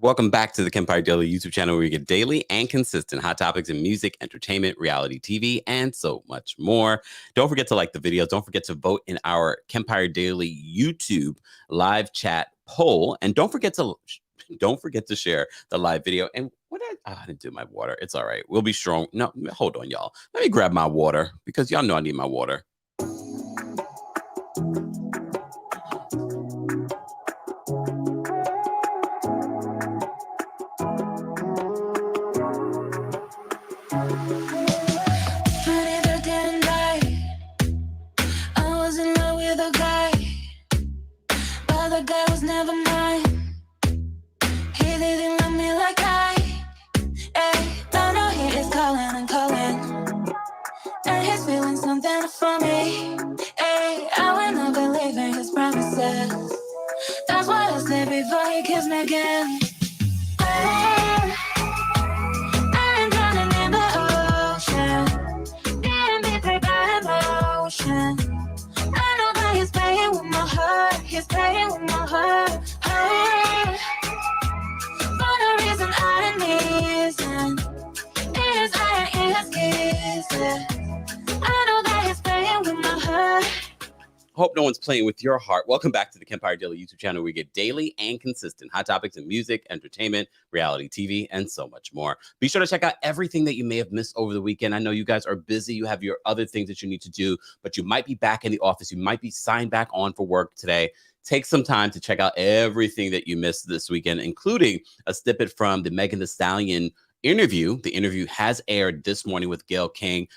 Welcome back to the Kempire Daily YouTube channel, where you get daily and consistent hot topics in music, entertainment, reality TV, and so much more. Don't forget to like the videos. Don't forget to vote in our Kempire Daily YouTube live chat poll, and don't forget to share the live video. And I didn't do my water. It's all right. We'll be strong. No, hold on, y'all. Let me grab my water, because y'all know I need my water. Hope no one's playing with your heart. Welcome back to the Kempire Daily YouTube channel, where we get daily and consistent hot topics in music, entertainment, reality TV, and so much more. Be sure to check out everything that you may have missed over the weekend. I know you guys are busy. You have your other things that you need to do, but you might be back in the office. You might be signed back on for work today. Take some time to check out everything that you missed this weekend, including a snippet from the Megan Thee Stallion interview. The interview has aired this morning with Gayle King.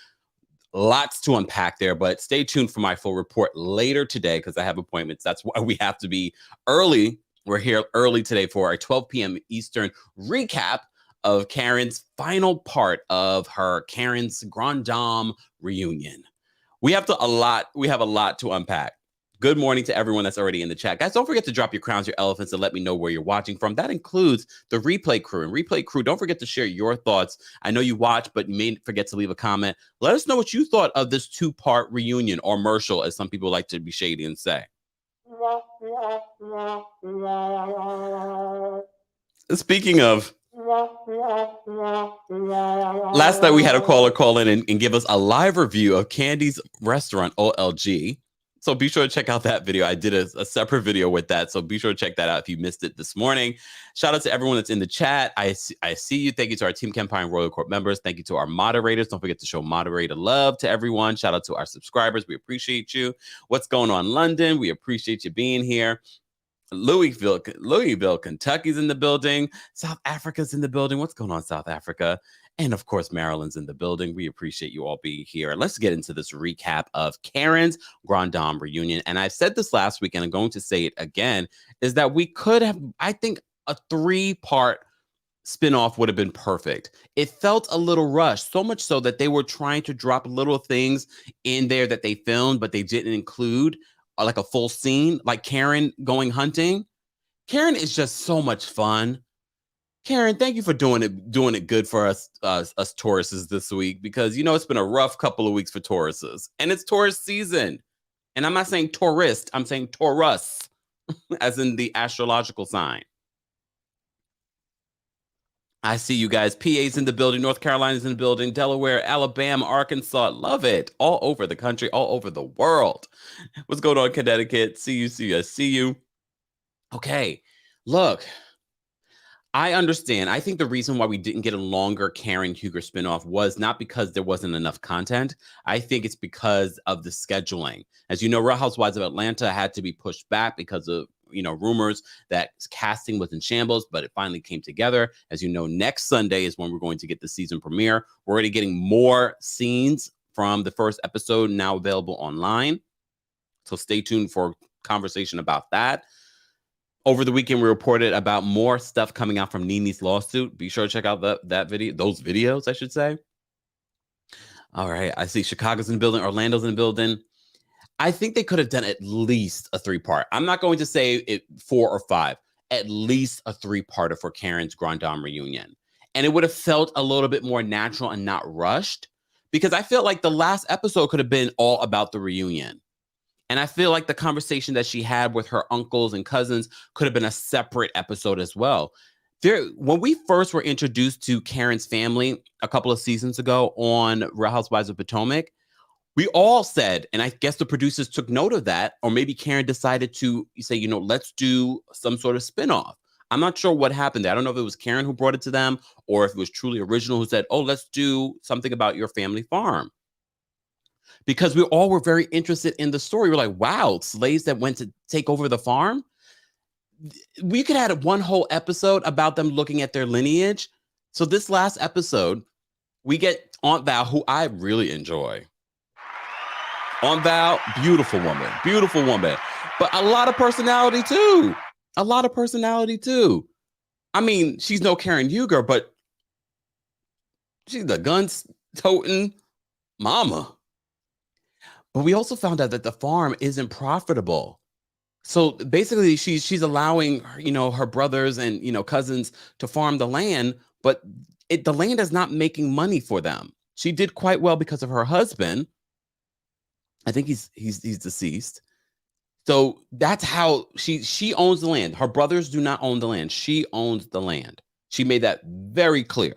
Lots to unpack there, but stay tuned for my full report later today, because I have appointments. That's why we have to be early. We're here early today for our 12 p.m. Eastern recap of Karen's final part of her Karen's Grande Dame Reunion. We have a lot to unpack. Good morning to everyone that's already in the chat. Guys, don't forget to drop your crowns, your elephants, and let me know where you're watching from. That includes the replay crew. And replay crew, don't forget to share your thoughts. I know you watch, but you may forget to leave a comment. Let us know what you thought of this two-part reunion, or Marshall, as some people like to be shady and say. Speaking of, last night we had a caller call in and give us a live review of Candy's restaurant, OLG. So be sure to check out that video. I did a separate video with that, so be sure to check that out if you missed it this morning. Shout out to everyone that's in the chat. I see you. Thank you to our Team Kempire and Royal Corp members. Thank you to our moderators. Don't forget to show moderator love to everyone. Shout out to our subscribers. We appreciate you. What's going on, London? We appreciate you being here. Louisville, Kentucky's in the building. South Africa's in the building. What's going on, South Africa? And of course, Maryland's in the building. We appreciate you all being here. Let's get into this recap of Karen's Grande Dame Reunion. And I've said this last week, and I'm going to say it again, is that we could have, I think, a 3-part spinoff would have been perfect. It felt a little rushed, so much so that they were trying to drop little things in there that they filmed, but they didn't include like a full scene, like Karen going hunting. Karen is just so much fun. Karen, thank you for doing it good for us Tauruses this week, because you know it's been a rough couple of weeks for Tauruses, and it's Taurus season. And I'm not saying tourist, I'm saying Taurus, as in the astrological sign. I see you guys. PA's in the building, North Carolina's in the building, Delaware, Alabama, Arkansas. Love it. All over the country, all over the world. What's going on, Connecticut? See you. Okay, look. I understand. I think the reason why we didn't get a longer Karen Huger spinoff was not because there wasn't enough content. I think it's because of the scheduling. As you know, Real Housewives of Atlanta had to be pushed back because of, rumors that casting was in shambles, but it finally came together. As you know, next Sunday is when we're going to get the season premiere. We're already getting more scenes from the first episode now available online. So stay tuned for conversation about that. Over the weekend, we reported about more stuff coming out from NeNe's lawsuit. Be sure to check out that video, those videos, I should say. All right, I see Chicago's in the building, Orlando's in the building. I think they could have done at least a 3-part. I'm not going to say it 4 or 5. At least a 3-parter for Karen's Grande Dame Reunion. And it would have felt a little bit more natural and not rushed, because I feel like the last episode could have been all about the reunion. And I feel like the conversation that she had with her uncles and cousins could have been a separate episode as well. When we first were introduced to Karen's family a couple of seasons ago on Real Housewives of Potomac, we all said, and I guess the producers took note of that, or maybe Karen decided to say, let's do some sort of spinoff. I'm not sure what happened there. I don't know if it was Karen who brought it to them or if it was Truly Original who said, oh, let's do something about your family farm. Because we all were very interested in the story. We're like, wow, slaves that went to take over the farm? We could have one whole episode about them looking at their lineage. So this last episode, we get Aunt Val, who I really enjoy. Aunt Val, beautiful woman, but a lot of personality too. I mean, she's no Karen Huger, but she's the gun-toting mama. But we also found out that the farm isn't profitable. So basically, she's allowing her brothers and cousins to farm the land, but the land is not making money for them. She did quite well because of her husband. I think he's deceased. So that's how she owns the land. Her brothers do not own the land. She owns the land. She made that very clear.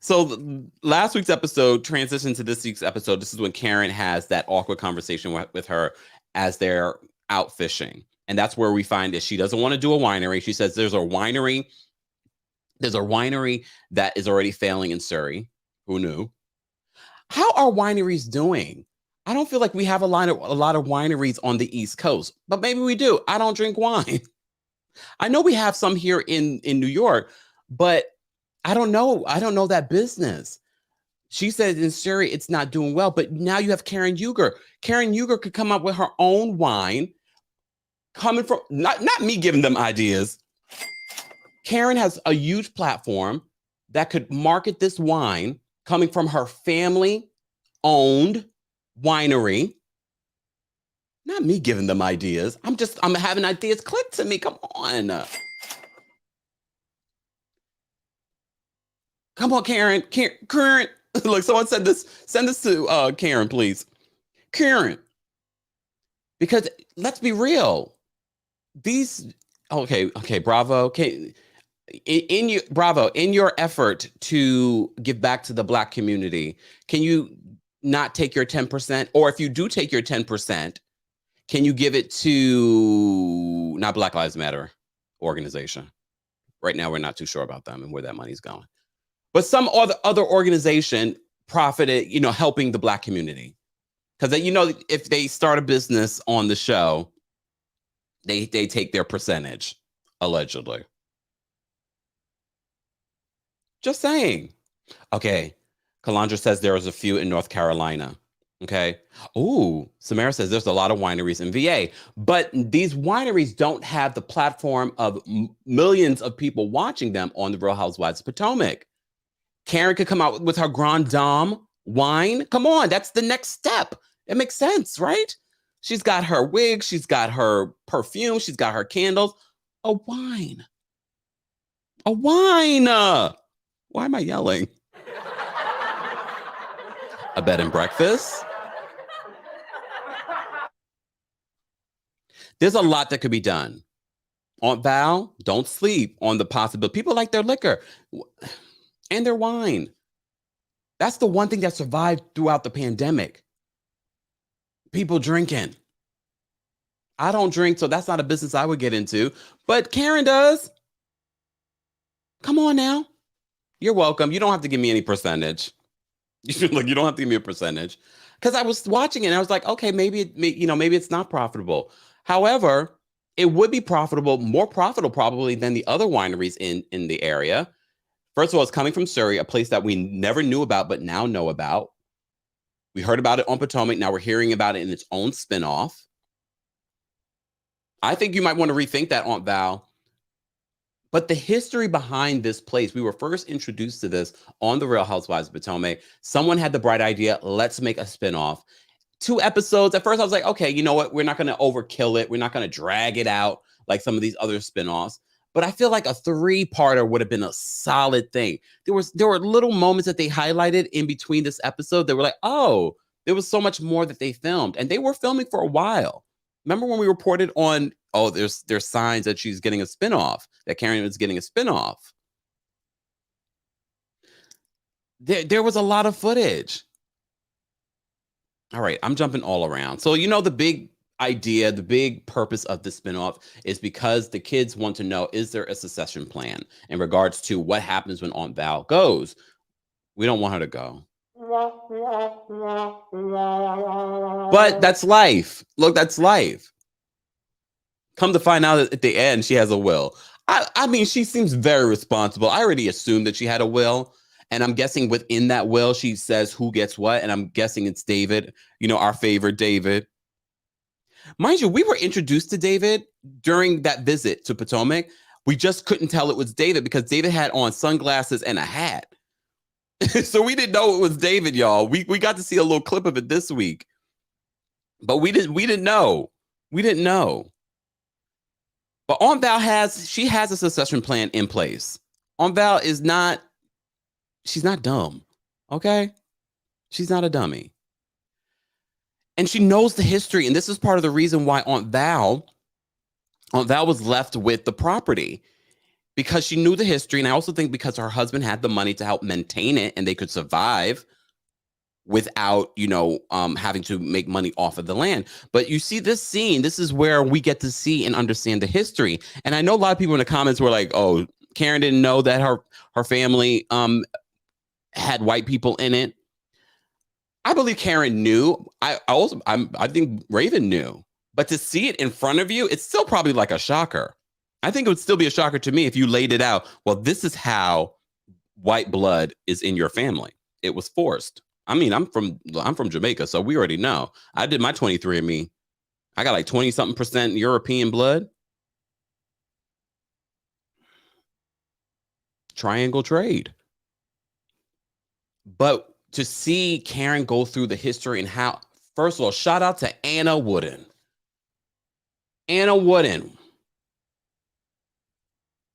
So last week's episode transitioned to this week's episode. This is when Karen has that awkward conversation with her as they're out fishing. And that's where we find that she doesn't want to do a winery. She says there's a winery that is already failing in Surry. Who knew? How are wineries doing? I don't feel like we have a lot of wineries on the East Coast, but maybe we do. I don't drink wine. I know we have some here in New York, but I don't know. I don't know that business. She said in Surry it's not doing well, but now you have Karen Huger. Karen Huger could come up with her own wine, coming from not me giving them ideas. Karen has a huge platform that could market this wine coming from her family-owned winery. Not me giving them ideas. I'm having ideas click to me. Come on. Come on, Karen. Karen. Look, someone said this. Send this to Karen, please. Karen. Because let's be real. Okay, bravo. Okay. In your effort to give back to the Black community, can you not take your 10%? Or if you do take your 10%, can you give it to not Black Lives Matter organization? Right now, we're not too sure about them and where that money's going. But some other organization profited, helping the Black community. Because if they start a business on the show, they take their percentage, allegedly. Just saying. Okay. Kalandra says there is a few in North Carolina. Okay. Ooh, Samara says there's a lot of wineries in VA, but these wineries don't have the platform of millions of people watching them on the Real Housewives of Potomac. Karen could come out with her Grande Dame wine. Come on, that's the next step. It makes sense, right? She's got her wig, she's got her perfume, she's got her candles. A wine. Why am I yelling? A bed and breakfast. There's a lot that could be done. Aunt Val, don't sleep on the possibility. People like their liquor and their wine. That's the one thing that survived throughout the pandemic. People drinking. I don't drink, so that's not a business I would get into. But Karen does. Come on now. You're welcome. You don't have to give me any percentage. You don't have to give me a percentage. Because I was watching it and I was like, okay, maybe it's not profitable. However, it would be profitable, more profitable probably than the other wineries in the area. First of all, it's coming from Surry, a place that we never knew about, but now know about. We heard about it on Potomac. Now we're hearing about it in its own spinoff. I think you might want to rethink that, Aunt Val. But the history behind this place, we were first introduced to this on the Real Housewives of Potomac. Someone had the bright idea, let's make a spinoff. 2 episodes. At first, I was like, okay, you know what? We're not going to overkill it. We're not going to drag it out like some of these other spinoffs. But I feel like a 3-parter would have been a solid thing. There were little moments that they highlighted in between this episode that were like, oh, there was so much more that they filmed. And they were filming for a while. Remember when we reported on, oh, there's signs that she's getting a spinoff, that Karen is getting a spinoff. There was a lot of footage. All right, I'm jumping all around. So, the big idea, the big purpose of the spinoff is because the kids want to know, is there a succession plan in regards to what happens when Aunt Val goes? We don't want her to go. But that's life. Look, that's life. Come to find out that at the end, she has a will. I mean, she seems very responsible. I already assumed that she had a will. And I'm guessing within that will, she says who gets what. And I'm guessing it's David, our favorite David. Mind you, we were introduced to David during that visit to Potomac. We just couldn't tell it was David because David had on sunglasses and a hat. So we didn't know it was David, y'all. We got to see a little clip of it this week. But we didn't know. We didn't know. But Aunt Val has a succession plan in place. Aunt Val she's not dumb. Okay? She's not a dummy. And she knows the history. And this is part of the reason why Aunt Val was left with the property, because she knew the history. And I also think because her husband had the money to help maintain it and they could survive without, having to make money off of the land. But you see this scene, this is where we get to see and understand the history. And I know a lot of people in the comments were like, oh, Karen didn't know that her family had white people in it. I believe Karen knew. I think Rayvin knew. But to see it in front of you, it's still probably like a shocker. I think it would still be a shocker to me if you laid it out. Well, this is how white blood is in your family. It was forced. I mean, I'm from Jamaica, so we already know. I did my 23andMe. I got like 20-something% European blood. Triangle trade. But to see Karen go through the history and how, first of all, shout out to Anna Wooden. Anna Wooden.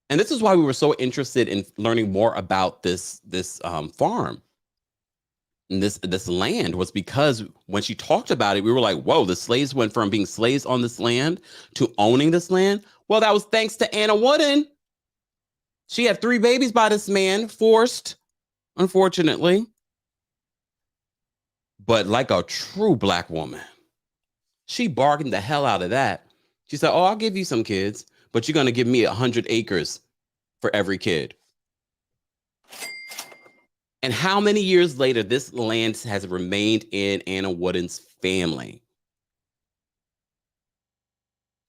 And this is why we were so interested in learning more about this farm. And this land, was because when she talked about it, we were like, whoa, the slaves went from being slaves on this land to owning this land. Well, that was thanks to Anna Wooden. She had 3 babies by this man, forced, unfortunately. But like a true Black woman, she bargained the hell out of that. She said, oh, I'll give you some kids, but you're going to give me 100 acres for every kid. And how many years later, this land has remained in Anna Wooden's family?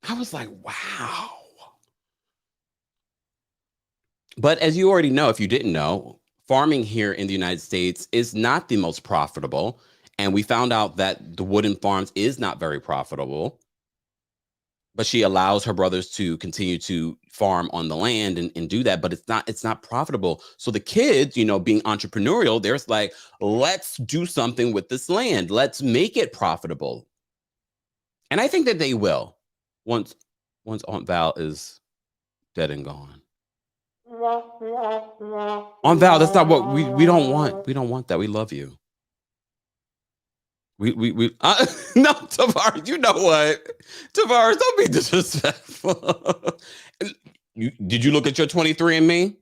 I was like, wow. But as you already know, if you didn't know, farming here in the United States is not the most profitable. And we found out that the Wooden Farms is not very profitable. But she allows her brothers to continue to farm on the land and do that, but it's not profitable. So the kids, being entrepreneurial, they're like, let's do something with this land. Let's make it profitable. And I think that they will once Aunt Val is dead and gone. Aunt Val, that's not what we don't want. We don't want that. We love you. No, Tavares, you know what? Tavares, don't be disrespectful. Did you look at your 23andMe?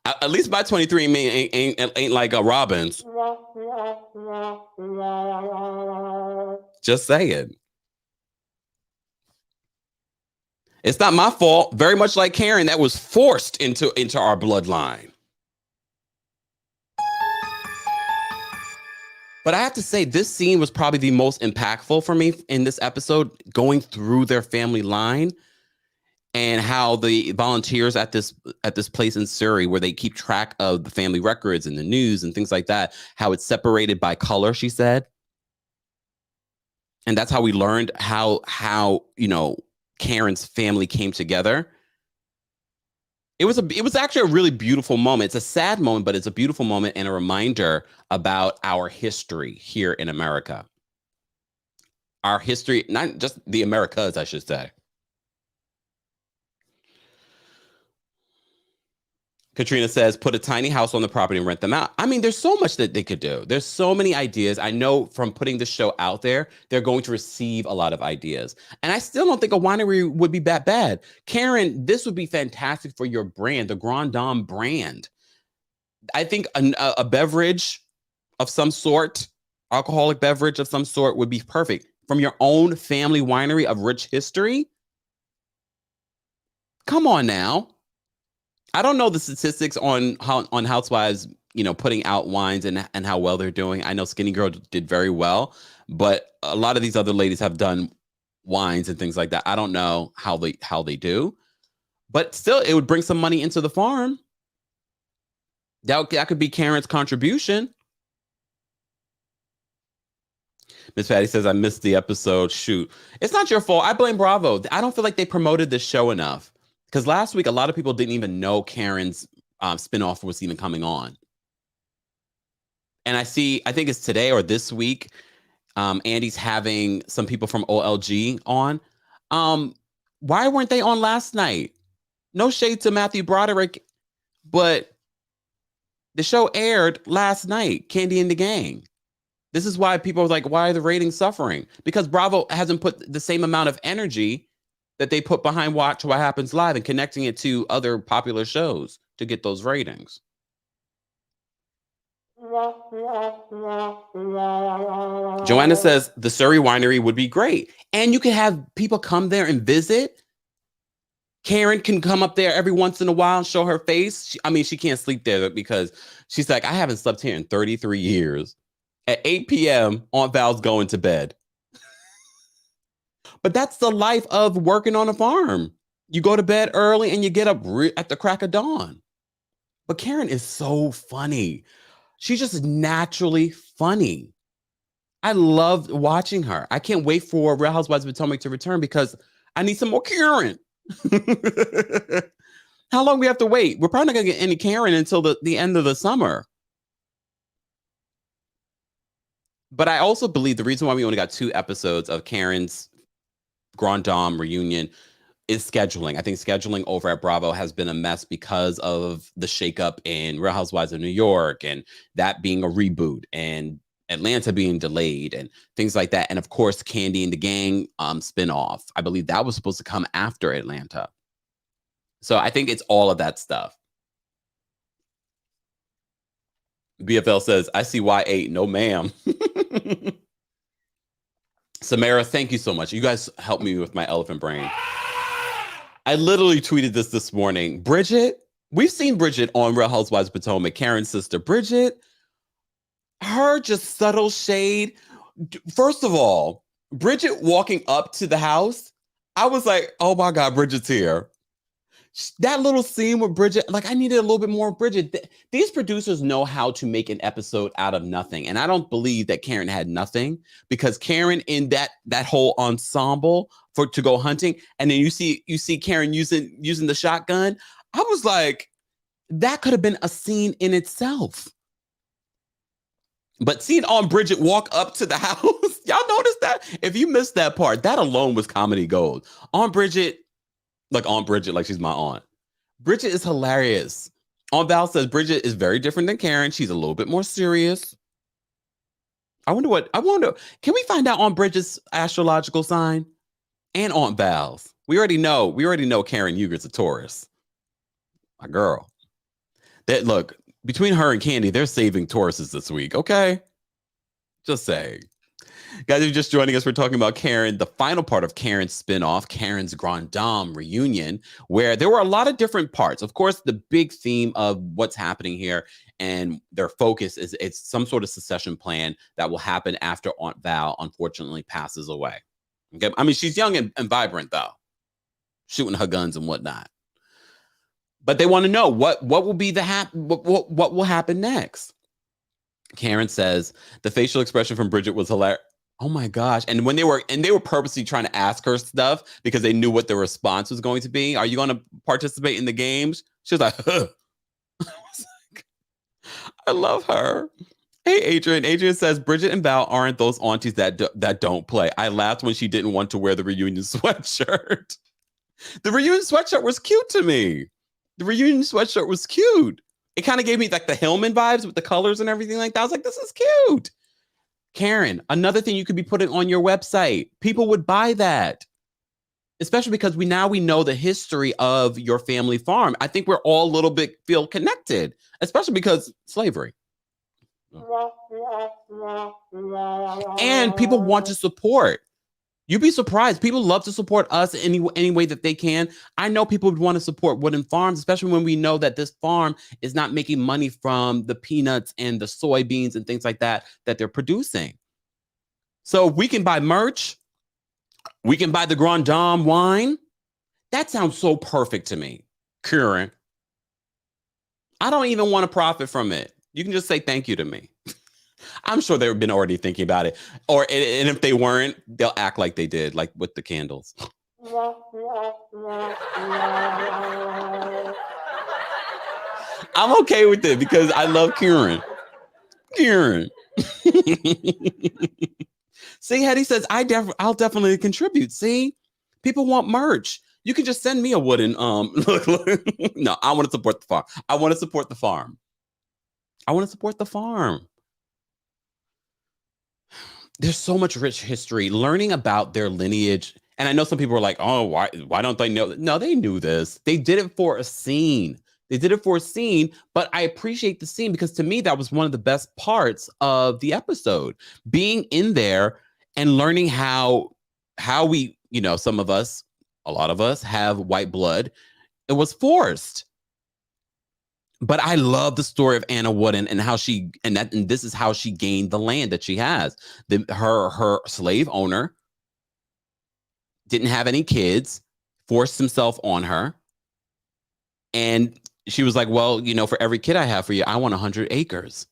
At least my 23andMe ain't like a Robin's. Just saying. It's not my fault. Very much like Karen, that was forced into our bloodline. But I have to say, this scene was probably the most impactful for me in this episode, going through their family line and how the volunteers at this place in Surry, where they keep track of the family records and the news and things like that, how it's separated by color, she said. And that's how we learned how Karen's family came together. It was actually a really beautiful moment. It's a sad moment, but it's a beautiful moment and a reminder about our history here in America. Our history, not just the Americas, I should say. Katrina says, put a tiny house on the property and rent them out. I mean, there's so much that they could do. There's so many ideas. I know from putting the show out there, they're going to receive a lot of ideas. And I still don't think a winery would be that bad. Karen, this would be fantastic for your brand, the Grande Dame brand. I think a beverage of some sort, alcoholic beverage of some sort would be perfect. From your own family winery of rich history. Come on now. I don't know the statistics on Housewives, putting out wines and how well they're doing. I know Skinny Girl did very well, but a lot of these other ladies have done wines and things like that. I don't know how they do, but still, it would bring some money into the farm. That could be Karen's contribution. Miss Patty says, I missed the episode. Shoot. It's not your fault. I blame Bravo. I don't feel like they promoted this show enough. Because last week, a lot of people didn't even know Karen's spinoff was even coming on. And I think it's today or this week, Andy's having some people from OLG on. Why weren't they on last night? No shade to Matthew Broderick, but the show aired last night, Candy and the Gang. This is why people are like, why are the ratings suffering? Because Bravo hasn't put the same amount of energy that they put behind Watch What Happens Live and connecting it to other popular shows to get those ratings. Joanna says the Surry Winery would be great. And you can have people come there and visit. Karen can come up there every once in a while and show her face. She can't sleep there because she's like, I haven't slept here in 33 years. At 8 p.m., Aunt Val's going to bed. But that's the life of working on a farm. You go to bed early and you get up at the crack of dawn. But Karen is so funny. She's just naturally funny. I love watching her. I can't wait for Real Housewives of Potomac to return because I need some more Karen. How long we have to wait? We're probably not going to get any Karen until the end of the summer. But I also believe the reason why we only got 2 episodes of Karen's Grande Dame Reunion is scheduling. I think scheduling over at Bravo has been a mess because of the shakeup in Real Housewives of New York and that being a reboot and Atlanta being delayed and things like that. And of course, Candy and the Gang spinoff. I believe that was supposed to come after Atlanta. So I think it's all of that stuff. BFL says, I see Y8. No, ma'am. Samara, thank you so much. You guys helped me with my elephant brain. I literally tweeted this morning. Bridget, we've seen Bridget on Real Housewives of Potomac, Karen's sister. Bridget, her just subtle shade. First of all, Bridget walking up to the house, I was like, oh my God, Bridget's here. That little scene with Bridget, like I needed a little bit more Bridget. These producers know how to make an episode out of nothing. And I don't believe that Karen had nothing because Karen in that whole ensemble to go hunting. And then you see Karen using the shotgun. I was like, that could have been a scene in itself. But seeing Aunt Bridget walk up to the house, y'all noticed that? If you missed that part, that alone was comedy gold. Aunt Bridget, like she's my aunt. Bridget is hilarious. Aunt Val says Bridget is very different than Karen. She's a little bit more serious. I wonder, can we find out Aunt Bridget's astrological sign? And Aunt Val's. We already know Karen Huger's a Taurus. My girl. Look, between her and Candy, they're saving Tauruses this week, okay? Just saying. Guys, if you're just joining us, we're talking about Karen, the final part of Karen's spinoff, Karen's Grande Dame Reunion, where there were a lot of different parts. Of course, the big theme of what's happening here and their focus is it's some sort of succession plan that will happen after Aunt Val, unfortunately, passes away. Okay, I mean, she's young and vibrant, though, shooting her guns and whatnot. But they want to know what will be what will happen next. Karen says the facial expression from Bridget was hilarious. Oh my gosh. And when they were purposely trying to ask her stuff because they knew what the response was going to be. Are you going to participate in the games? She was like, huh. I love her. Hey, Adrian. Adrian says Bridget and Val aren't those aunties that don't play. I laughed when she didn't want to wear the reunion sweatshirt. The reunion sweatshirt was cute to me. The reunion sweatshirt was cute. It kind of gave me like the Hillman vibes with the colors and everything like that. I was like, this is cute. Karen, another thing you could be putting on your website. People would buy that, especially because we know the history of your family farm. I think we're all a little bit feel connected, especially because slavery. And people want to support. You'd be surprised. People love to support us any way that they can. I know people would want to support Wooden Farms, especially when we know that this farm is not making money from the peanuts and the soybeans and things like that they're producing. So we can buy merch. We can buy the Grande Dame wine. That sounds so perfect to me, Karen. I don't even want to profit from it. You can just say thank you to me. I'm sure they've been already thinking about it. And if they weren't, they'll act like they did, like with the candles. I'm okay with it because I love Karen. See, Hetty says, I'll definitely contribute. See, people want merch. You can just send me a wooden, No, I want to support the farm. I want to support the farm. There's so much rich history, learning about their lineage. And I know some people are like, oh, why don't they know? No, they knew this. They did it for a scene. But I appreciate the scene because to me, that was one of the best parts of the episode. Being in there and learning how we, some of us, a lot of us have white blood. It was forced. But I love the story of Anna Wooden and how this is how she gained the land that she has. Her slave owner didn't have any kids, forced himself on her. And she was like, well, for every kid I have for you, I want 100 acres.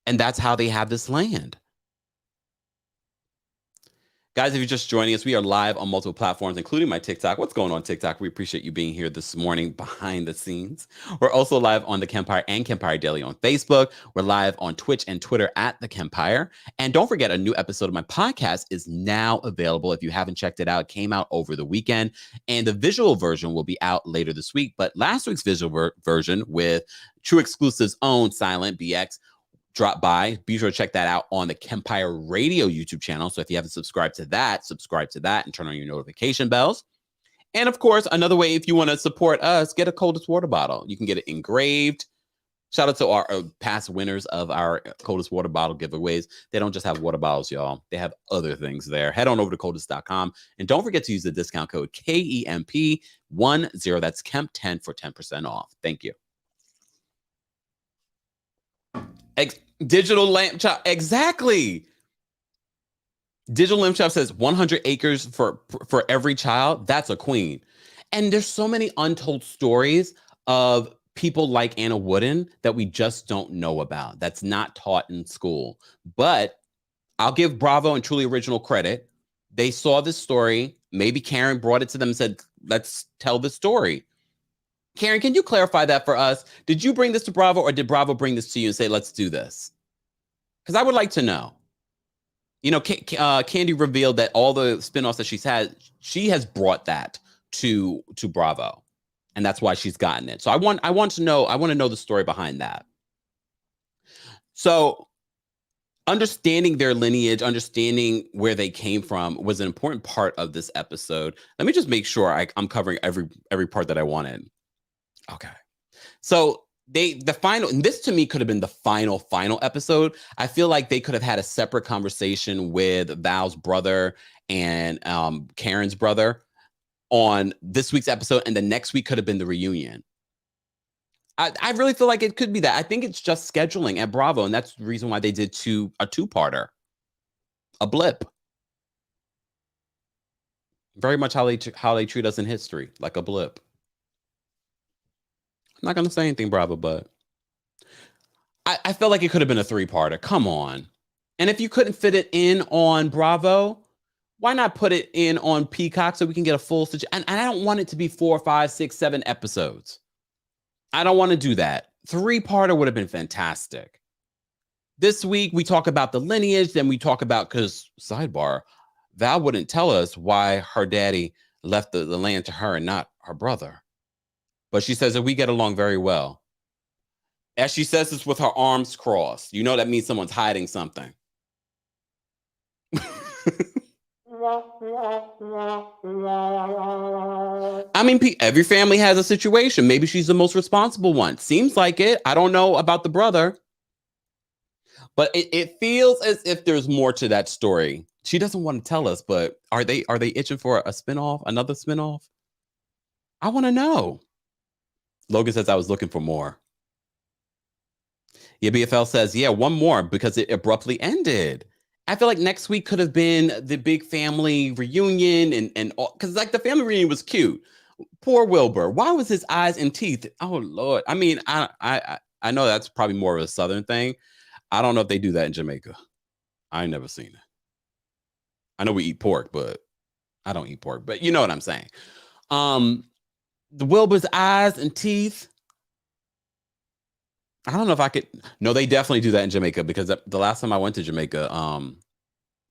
And that's how they have this land. Guys, if you're just joining us, we are live on multiple platforms, including my TikTok. What's going on, TikTok? We appreciate you being here this morning behind the scenes. We're also live on TheKempire and Kempire Daily on Facebook. We're live on Twitch and Twitter at TheKempire. And don't forget, a new episode of my podcast is now available. If you haven't checked it out, it came out over the weekend. And the visual version will be out later this week. But last week's visual version with True Exclusive's own Silent BX drop by. Be sure to check that out on the Kempire Radio YouTube channel. So if you haven't subscribed to that, subscribe to that and turn on your notification bells. And of course, another way, if you want to support us, get a coldest water bottle. You can get it engraved. Shout out to our past winners of our coldest water bottle giveaways. They don't just have water bottles, y'all. They have other things there. Head on over to coldest.com. And don't forget to use the discount code KEMP10. That's KEMP10 for 10% off. Thank you. Digital Lamp Chop. Exactly. Digital Lamp Chop says 100 acres for every child. That's a queen. And there's so many untold stories of people like Anna Wooden that we just don't know about. That's not taught in school. But I'll give Bravo and Truly Original credit. They saw this story. Maybe Karen brought it to them and said, let's tell the story. Karen, can you clarify that for us? Did you bring this to Bravo or did Bravo bring this to you and say, let's do this? Because I would like to know. Candy revealed that all the spinoffs that she's had, she has brought that to Bravo. And that's why she's gotten it. So I want to know the story behind that. So understanding their lineage, understanding where they came from was an important part of this episode. Let me just make sure I'm covering every part that I wanted. Okay. So the final, and this to me could have been the final episode. I feel like they could have had a separate conversation with Val's brother and Karen's brother on this week's episode, and the next week could have been the reunion. I really feel like it could be that. I think it's just scheduling at Bravo, and that's the reason why they did a two-parter, a blip. Very much how they treat us in history, like a blip. I'm not going to say anything, Bravo, but I felt like it could have been a three-parter. Come on. And if you couldn't fit it in on Bravo, why not put it in on Peacock so we can get a full situation? And I don't want it to be 4, 5, 6, 7 episodes. I don't want to do that. Three-parter would have been fantastic. This week, we talk about the lineage. Then we talk about, because sidebar, Val wouldn't tell us why her daddy left the land to her and not her brother. but she says that we get along very well. As she says this with her arms crossed, you know that means someone's hiding something. I mean, every family has a situation. Maybe she's the most responsible one. Seems like it. I don't know about the brother, but it feels as if there's more to that story. She doesn't want to tell us, but are they itching for a spinoff, another spinoff? I want to know. Logan says I was looking for more. Yeah, BFL says, yeah, one more because it abruptly ended. I feel like next week could have been the big family reunion and because like the family reunion was cute. Poor Wilbur. Why was his eyes and teeth? Oh Lord. I mean, I know that's probably more of a Southern thing. I don't know if they do that in Jamaica. I ain't never seen it. I know we eat pork, but I don't eat pork. But you know what I'm saying. The Wilbur's eyes and teeth. I don't know if I could. No, they definitely do that in Jamaica because the last time I went to Jamaica,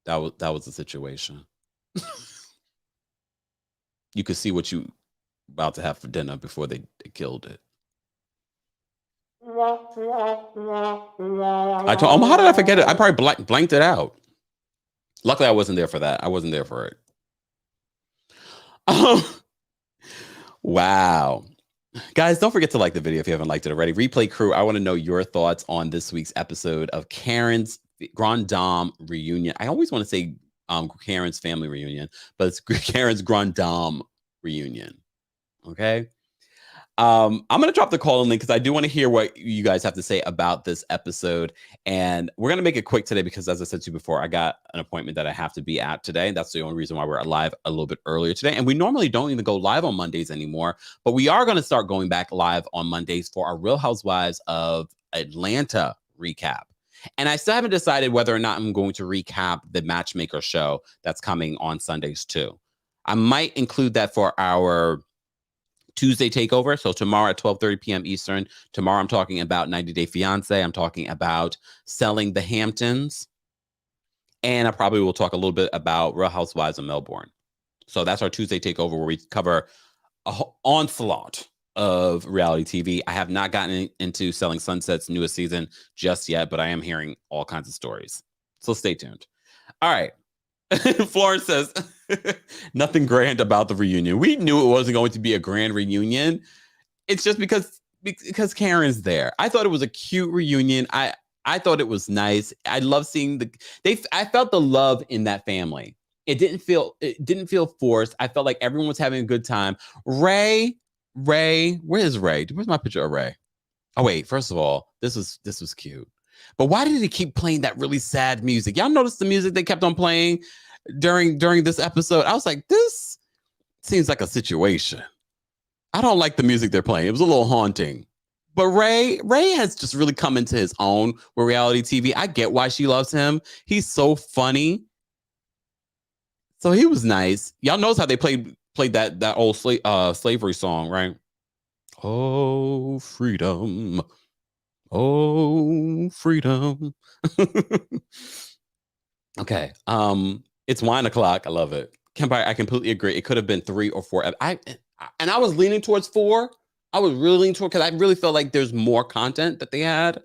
that was the situation. You could see what you about to have for dinner before they killed it. I told how did I forget it? I probably blanked it out. Luckily, I wasn't there for that. I wasn't there for it. Wow. Guys, don't forget to like the video if you haven't liked it already. Replay crew, I want to know your thoughts on this week's episode of Karen's Grande Dame Reunion. I always want to say Karen's family reunion, but it's Karen's Grande Dame Reunion. Okay. I'm going to drop the call-in link because I do want to hear what you guys have to say about this episode. And we're going to make it quick today because, as I said to you before, I got an appointment that I have to be at today. That's the only reason why we're live a little bit earlier today. And we normally don't even go live on Mondays anymore, but we are going to start going back live on Mondays for our Real Housewives of Atlanta recap. And I still haven't decided whether or not I'm going to recap the Matchmaker show that's coming on Sundays too. I might include that for our Tuesday takeover. So tomorrow at 12:30 p.m. Eastern. Tomorrow I'm talking about 90 Day Fiance. I'm talking about Selling the Hamptons. And I probably will talk a little bit about Real Housewives of Melbourne. So that's our Tuesday takeover where we cover an onslaught of reality TV. I have not gotten into Selling Sunset's newest season just yet, but I am hearing all kinds of stories. So stay tuned. All right. Florence says, nothing grand about the reunion. We knew it wasn't going to be a grand reunion. It's just because Karen's there. I thought it was a cute reunion. I thought it was nice. I love seeing I felt the love in that family. It didn't feel forced. I felt like everyone was having a good time. Ray, where is Ray? Where's my picture of Ray? Oh wait, first of all, this was cute. But why did he keep playing that really sad music? Y'all notice the music they kept on playing during this episode? I was like, this seems like a situation. I don't like the music they're playing. It was a little haunting. But Ray has just really come into his own with reality TV. I get why she loves him. He's so funny. So he was nice. Y'all notice how they played that old slavery song, right? Oh, freedom. Oh, freedom. Okay. It's wine o'clock. I love it. Kempire, I completely agree. It could have been 3 or 4. I was leaning towards 4. I was really leaning toward because I really felt like there's more content that they had.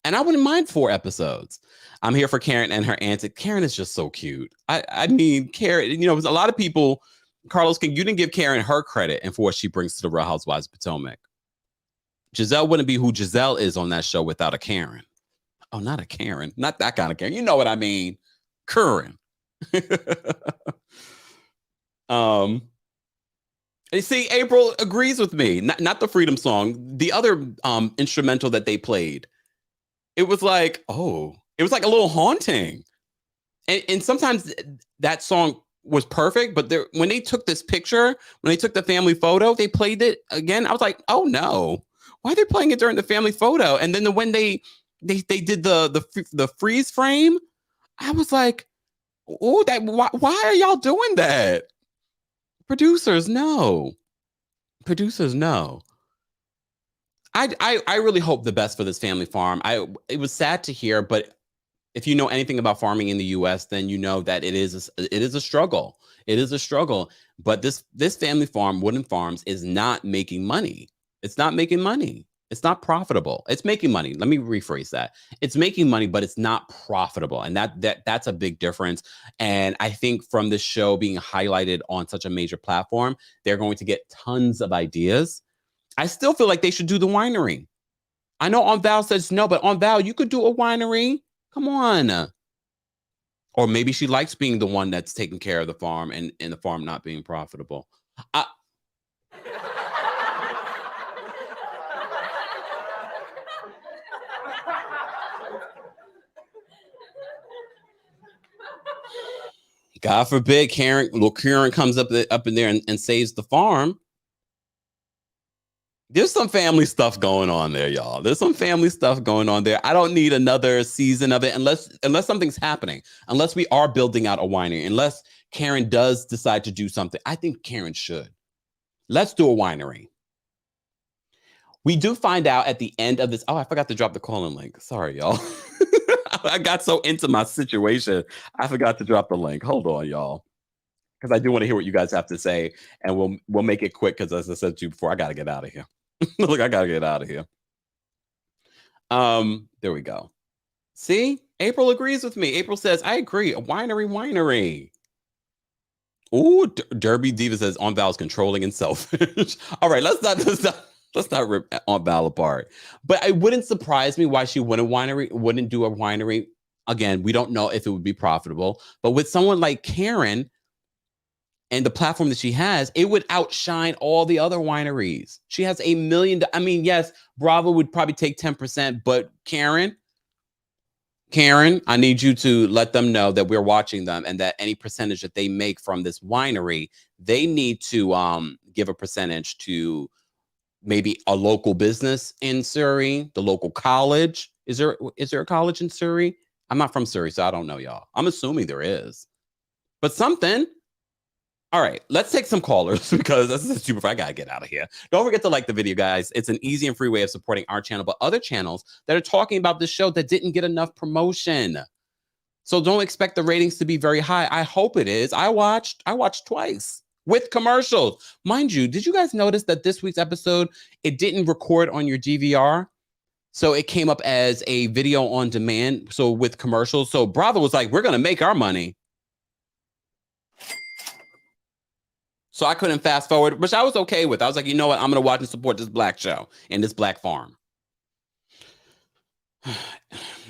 And I wouldn't mind 4 episodes. I'm here for Karen and her antic. Karen is just so cute. I mean, Karen, you know, a lot of people, Carlos, you didn't give Karen her credit and for what she brings to the Real Housewives of Potomac. Giselle wouldn't be who Giselle is on that show without a Karen. Oh, not a Karen. Not that kind of Karen. You know what I mean. Karen. You see, April agrees with me. Not the Freedom song. The other instrumental that they played. It was like, oh, it was like a little haunting. And sometimes that song was perfect, but when they took this picture, when they took the family photo, they played it again. I was like, oh no. Why are they playing it during the family photo? And then when they did the freeze frame, I was like, oh, why are y'all doing that? Producers, no. Producers, no. I really hope the best for this family farm. It was sad to hear, but if you know anything about farming in the U.S., then you know that it is a struggle. It is a struggle. But this family farm, Wooden Farms, is not making money. It's not making money. It's not profitable. It's making money. Let me rephrase that. It's making money, but it's not profitable. And that's a big difference. And I think from this show being highlighted on such a major platform, they're going to get tons of ideas. I still feel like they should do the winery. I know Aunt Val says no, but Aunt Val, you could do a winery. Come on. Or maybe she likes being the one that's taking care of the farm and the farm not being profitable. God forbid Karen comes up in there and saves the farm. There's some family stuff going on there, y'all. There's some family stuff going on there. I don't need another season of it unless something's happening, unless we are building out a winery, unless Karen does decide to do something. I think Karen should. Let's do a winery. We do find out at the end of this. Oh, I forgot to drop the call-in link. Sorry, y'all. I got so into my situation, I forgot to drop the link. Hold on, y'all, because I do want to hear what you guys have to say, and we'll make it quick because, as I said to you before, I got to get out of here. Look, I got to get out of here. There we go. See, April agrees with me. April says, "I agree. A winery." Ooh, Derby Diva says, "Aunt Val's controlling and selfish." All right, let's not rip Aunt Val apart. But it wouldn't surprise me why she wouldn't do a winery. Again, we don't know if it would be profitable. But with someone like Karen and the platform that she has, it would outshine all the other wineries. She has $1 million. I mean, yes, Bravo would probably take 10%, but Karen, I need you to let them know that we're watching them and that any percentage that they make from this winery, they need to give a percentage to maybe a local business in Surry, the local college. Is there a college in Surry? I'm not from Surry, so I don't know, y'all. I'm assuming there is. But something. All right, let's take some callers because this is super fun. I got to get out of here. Don't forget to like the video, guys. It's an easy and free way of supporting our channel, but other channels that are talking about this show that didn't get enough promotion. So don't expect the ratings to be very high. I hope it is. I watched twice with commercials. Mind you, did you guys notice that this week's episode, it didn't record on your DVR? So it came up as a video on demand. So with commercials. So Bravo was like, we're going to make our money. So I couldn't fast forward, which I was okay with. I was like, you know what? I'm going to watch and support this black show and this black farm.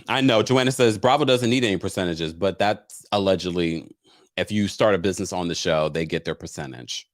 I know. Joanna says Bravo doesn't need any percentages, but that's allegedly, if you start a business on the show, they get their percentage.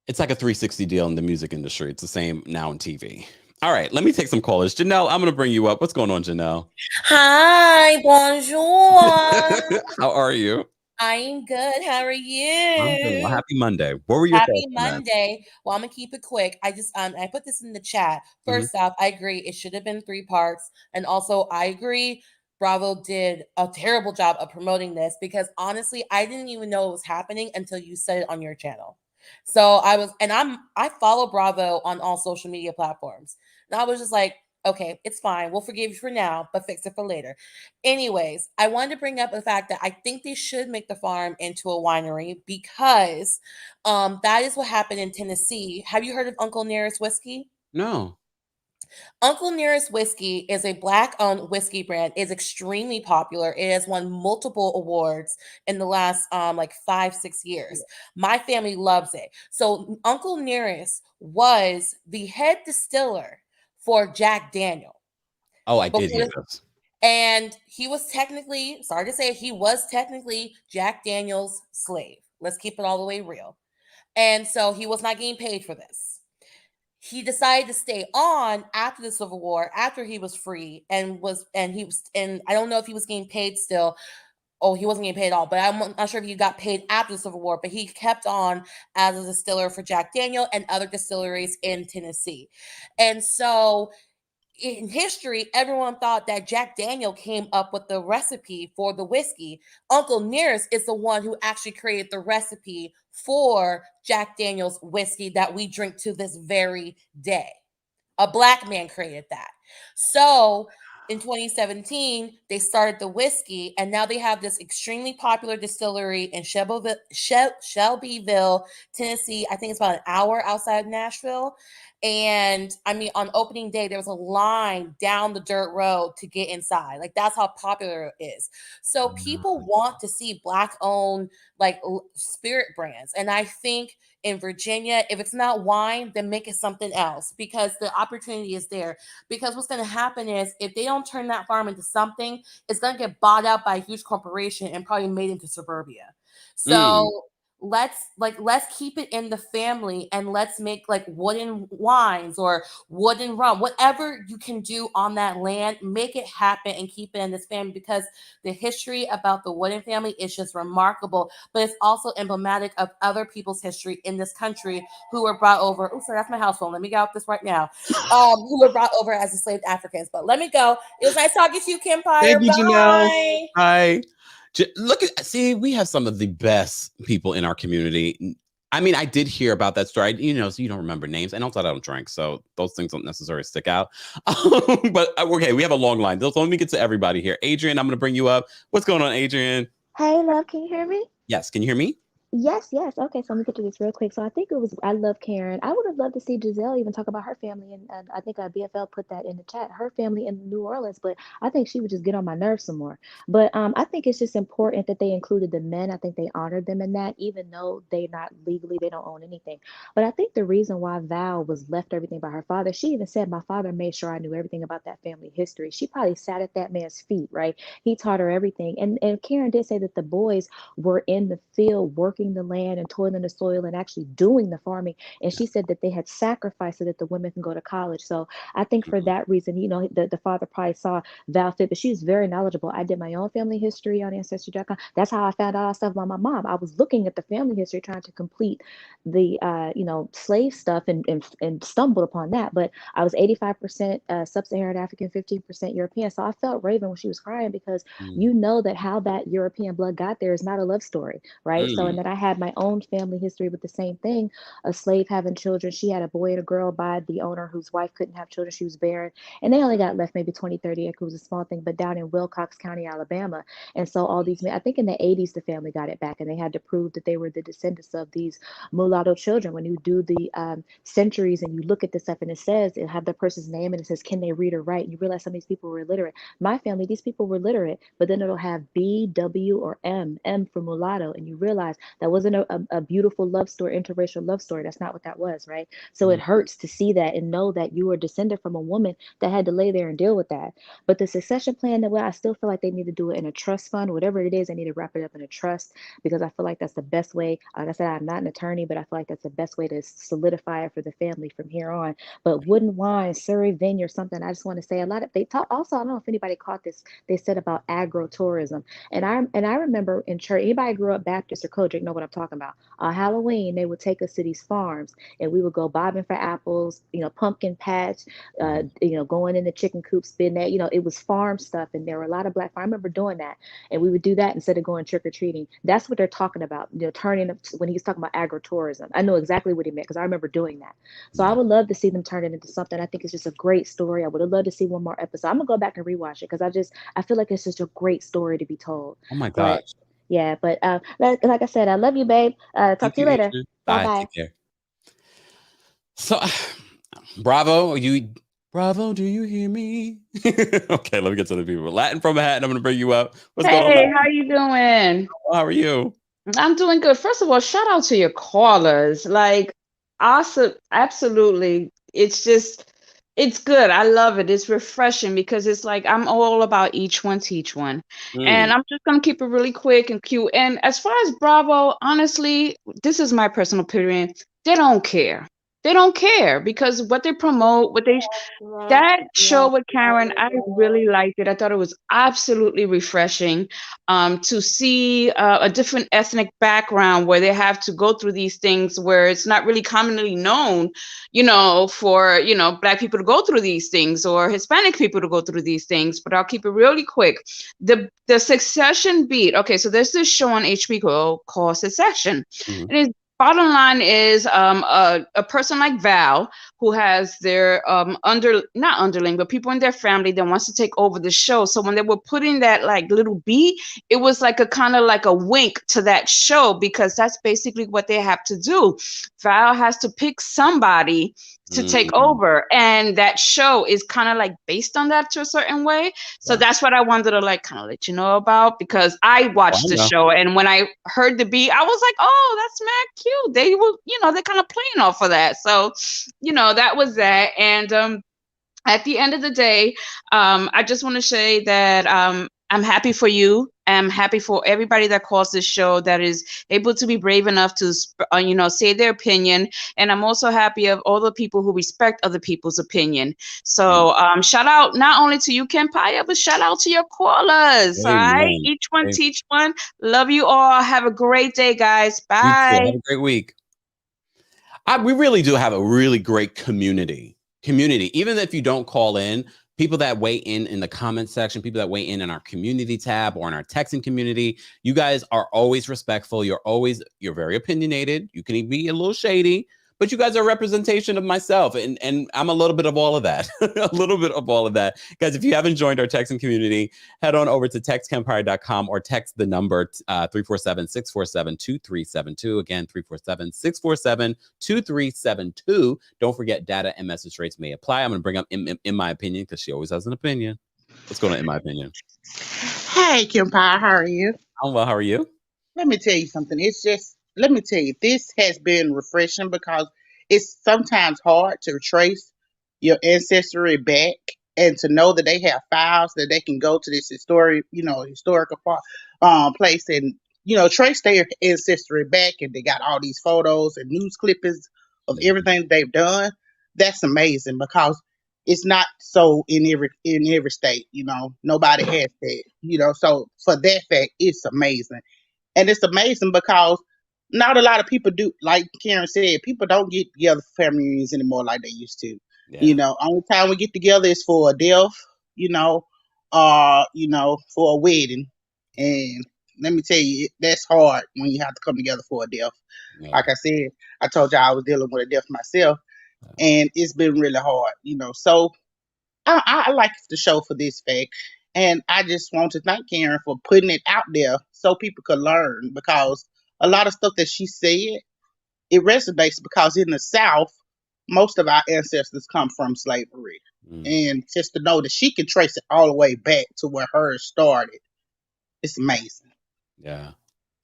It's like a 360 deal in the music industry. It's the same now in TV. All right, let me take some callers. Janelle, I'm going to bring you up. What's going on, Janelle? Hi, bonjour. How are you? I'm good. How are you? I'm good. Well, happy Monday. What were your Happy thoughts on that? Monday. Well, I'm gonna keep it quick. I just I put this in the chat. First off, I agree it should have been 3 parts. And also I agree Bravo did a terrible job of promoting this because honestly, I didn't even know it was happening until you said it on your channel. So I follow Bravo on all social media platforms. And I was just like, okay, it's fine. We'll forgive you for now, but fix it for later. Anyways, I wanted to bring up the fact that I think they should make the farm into a winery because that is what happened in Tennessee. Have you heard of Uncle Nearest Whiskey? No. Uncle Nearest Whiskey is a black-owned whiskey brand. It's extremely popular. It has won multiple awards in the last like 5-6 years. My family loves it. So Uncle Nearest was the head distiller for Jack Daniel. Oh, I did hear this. And he was technically, sorry to say, he was technically Jack Daniel's slave. Let's keep it all the way real. And so he was not getting paid for this. He decided to stay on after the Civil War, after he was free, and I don't know if he was getting paid still. Oh, he wasn't getting paid at all, but I'm not sure if he got paid after the Civil War, but he kept on as a distiller for Jack Daniel and other distilleries in Tennessee. And so in history, everyone thought that Jack Daniel came up with the recipe for the whiskey. Uncle Nearest is the one who actually created the recipe for Jack Daniel's whiskey that we drink to this very day. A black man created that. So in 2017, they started the whiskey, and now they have this extremely popular distillery in Shelbyville, Tennessee. I think it's about an hour outside of Nashville. And I mean, on opening day, there was a line down the dirt road to get inside. Like, that's how popular it is. So people want to see Black owned like spirit brands. And I think in Virginia, if it's not wine, then make it something else, because the opportunity is there. Because what's going to happen is, if they don't turn that farm into something, it's going to get bought out by a huge corporation and probably made into suburbia. So let's keep it in the family, and let's make like wooden wines or wooden rum, whatever you can do on that land, make it happen and keep it in this family, because the history about the Wooden family is just remarkable, but it's also emblematic of other people's history in this country who were brought over. Oh, sorry, that's my house phone. Let me get out this right now. Who were brought over as enslaved Africans. But let me go. It was nice talking to you, Kempire. Thank you, Janelle. Bye. Bye. Look at, see, we have some of the best people in our community. I mean, I did hear about that story, so you don't remember names, and also I don't drink, so those things don't necessarily stick out. But okay, we have a long line. So let me get to everybody here. Adrian, I'm going to bring you up. What's going on, Adrian? Hey, love, can you hear me? Yes, can you hear me? Yes. Okay, so let me get to this real quick. So I think I love Karen. I would have loved to see Giselle even talk about her family. And I think BFL put that in the chat, her family in New Orleans. But I think she would just get on my nerves some more. But I think it's just important that they included the men. I think they honored them in that, even though they don't own anything. But I think the reason why Val was left everything by her father, she even said, my father made sure I knew everything about that family history. She probably sat at that man's feet, right? He taught her everything. And Karen did say that the boys were in the field working the land and toiling the soil and actually doing the farming. And she said that they had sacrificed so that the women can go to college. So I think for that reason, the father probably saw Val fit, but she was very knowledgeable. I did my own family history on Ancestry.com. That's how I found out stuff about my mom. I was looking at the family history, trying to complete the, slave stuff and stumbled upon that. But I was 85% sub-Saharan African, 15% European. So I felt Rayvin when she was crying, because you know that how that European blood got there is not a love story, right? So, and then I had my own family history with the same thing, a slave having children. She had a boy and a girl by the owner whose wife couldn't have children. She was barren, and they only got left maybe 20, 30 acres. It was a small thing, but down in Wilcox County, Alabama. And so all these men, I think in the 80s, the family got it back, and they had to prove that they were the descendants of these mulatto children. When you do the centuries and you look at this stuff, and it have the person's name, and it says, can they read or write? And you realize some of these people were illiterate. My family, these people were literate, but then it'll have B, W, or M for mulatto. And you realize that wasn't a beautiful love story, interracial love story. That's not what that was, right? So it hurts to see that and know that you were descended from a woman that had to lay there and deal with that. But the succession plan, I still feel like they need to do it in a trust fund, whatever it is. They need to wrap it up in a trust, because I feel like that's the best way. Like I said, I'm not an attorney, but I feel like that's the best way to solidify it for the family from here on. But wooden wine, Surry vineyard, something. I just want to say they talk also. I don't know if anybody caught this. They said about agro-tourism, and I remember in church. Anybody grew up Baptist or Kojic know what I'm talking about. On Halloween, they would take us to these farms, and we would go bobbing for apples, pumpkin patch, going in the chicken coops, been there. It was farm stuff, and there were a lot of Black. I remember doing that, and we would do that instead of going trick or treating. That's what they're talking about. Turning when he's talking about agro-tourism. I know exactly what he meant, because I remember doing that. So I would love to see them turn it into something. I think it's just a great story. I would have loved to see one more episode. I'm gonna go back and rewatch it, because I feel like it's just a great story to be told. Oh my gosh. Yeah, but like I said, I love you, babe. Talk to you later. Adrian. Bye. Take care. So, Bravo, do you hear me? Okay, let me get to the people. Latin from a hat, and I'm going to bring you up. What's going on? Hey, how you doing? How are you? I'm doing good. First of all, shout out to your callers. Like, awesome. Absolutely. It's good. I love it. It's refreshing, because it's like I'm all about each one teach one. And I'm just going to keep it really quick and cute. And as far as Bravo, honestly, this is my personal opinion. They don't care. They don't care, because what they promote, that show with Karen, I really liked it. I thought it was absolutely refreshing to see a different ethnic background where they have to go through these things where it's not really commonly known, for, Black people to go through these things, or Hispanic people to go through these things. But I'll keep it really quick. The Succession beat. Okay, so there's this show on HBO called Succession. And it's bottom line is a person like Val who has their not underling, but people in their family that wants to take over the show. So when they were putting that like little B, it was like a kind of like a wink to that show, because that's basically what they have to do. Val has to pick somebody to take over, and that show is kind of like based on that to a certain way. So that's what I wanted to like kind of let you know about, because I watched the show, and when I heard the beat, I was like, oh, that's mad cute. They were, they're kind of playing off of that. So, that was that. And at the end of the day, I just want to say that I'm happy for you. I'm happy for everybody that calls this show that is able to be brave enough to, say their opinion. And I'm also happy of all the people who respect other people's opinion. So shout out not only to you, Kempire, but shout out to your callers. All right, each one teach one. Love you all. Have a great day, guys. Bye. Have a great week. We really do have a really great community. Even if you don't call in, people that weigh in the comment section, people that weigh in our community tab or in our texting community, you guys are always respectful. You're very opinionated. You can be a little shady, but you guys are a representation of myself, and I'm a little bit of all of that. A little bit of all of that. Guys, if you haven't joined our texting community, head on over to TextKempire.com or text the number 347-647-2372. Again, 347-647-2372. Don't forget, data and message rates may apply. I'm going to bring up in my opinion, because she always has an opinion. What's going on in my opinion? Hey, Kempire, how are you? I'm well. How are you? Let me tell you something. Let me tell you, this has been refreshing, because it's sometimes hard to trace your ancestry back and to know that they have files that they can go to this historical place and, trace their ancestry back. And they got all these photos and news clippings of everything they've done. That's amazing, because it's not so in every state, nobody has that, so for that fact, it's amazing. And it's amazing because not a lot of people do, like Karen said, people don't get together for family reunions anymore like they used to. Only time we get together is for a death, for a wedding. And let me tell you, that's hard when you have to come together for a death. Like I said, I told y'all I was dealing with a death myself, and it's been really hard, So I like the show for this fact. And I just want to thank Karen for putting it out there so people could learn, because a lot of stuff that she said, it resonates, because in the South, most of our ancestors come from slavery. And just to know that she can trace it all the way back to where hers started, it's amazing. Yeah,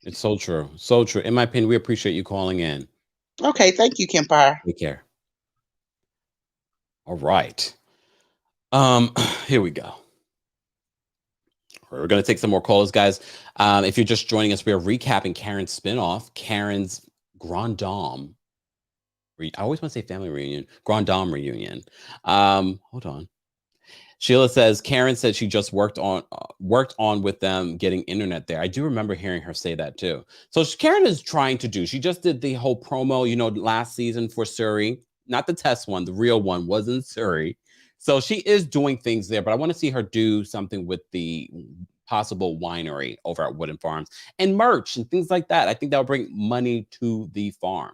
it's so true. So true. In my opinion, we appreciate you calling in. Okay, thank you, Kempire. Take care. All right. Here we go. We're going to take some more calls, guys. If you're just joining us, we are recapping Karen's spinoff, Karen's Grande Dame. I always want to say family reunion. Grande Dame Reunion. Hold on. Sheila says Karen said she just worked on with them getting internet there. I do remember hearing her say that too. So Karen is trying to do. She just did the whole promo, last season for Surry. Not the test one. The real one was in Surry. So she is doing things there, but I want to see her do something with the possible winery over at Woodland Farms and merch and things like that. I think that will bring money to the farm.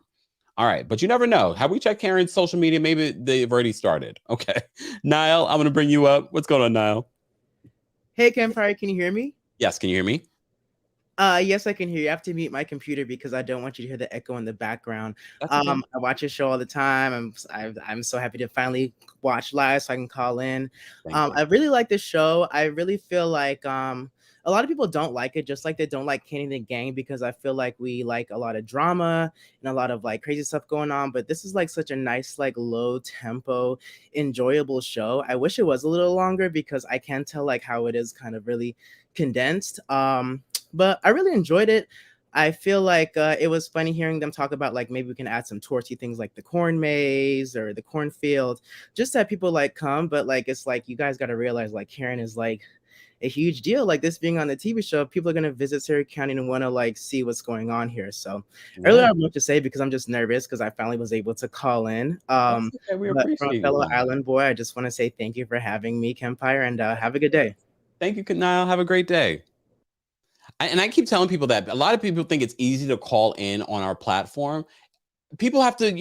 All right, but you never know. Have we checked Karen's social media? Maybe they've already started. Okay. Niall, I'm going to bring you up. What's going on, Niall? Hey, Kempire, can you hear me? Yes, can you hear me? Yes, I can hear you. I have to mute my computer because I don't want you to hear the echo in the background. That's okay. I watch your show all the time. I'm so happy to finally watch live so I can call in. I really like this show. I really feel like a lot of people don't like it, just like they don't like Kenny the Gang, because I feel like we like a lot of drama and a lot of like crazy stuff going on. But this is like such a nice, like low tempo, enjoyable show. I wish it was a little longer because I can tell like how it is kind of really condensed. But I really enjoyed it. I feel like it was funny hearing them talk about like maybe we can add some touristy things like the corn maze or the cornfield, just that people like come. But like it's like you guys got to realize like Karen is like a huge deal. Like this being on the TV show, people are gonna visit Surry County and want to like see what's going on here. So I really don't have much to say because I'm just nervous because I finally was able to call in. But from a fellow island boy, I just want to say thank you for having me, Kempire, and have a good day. Thank you, Niall. Have a great day. And I keep telling people that a lot of people think it's easy to call in on our platform. People have to,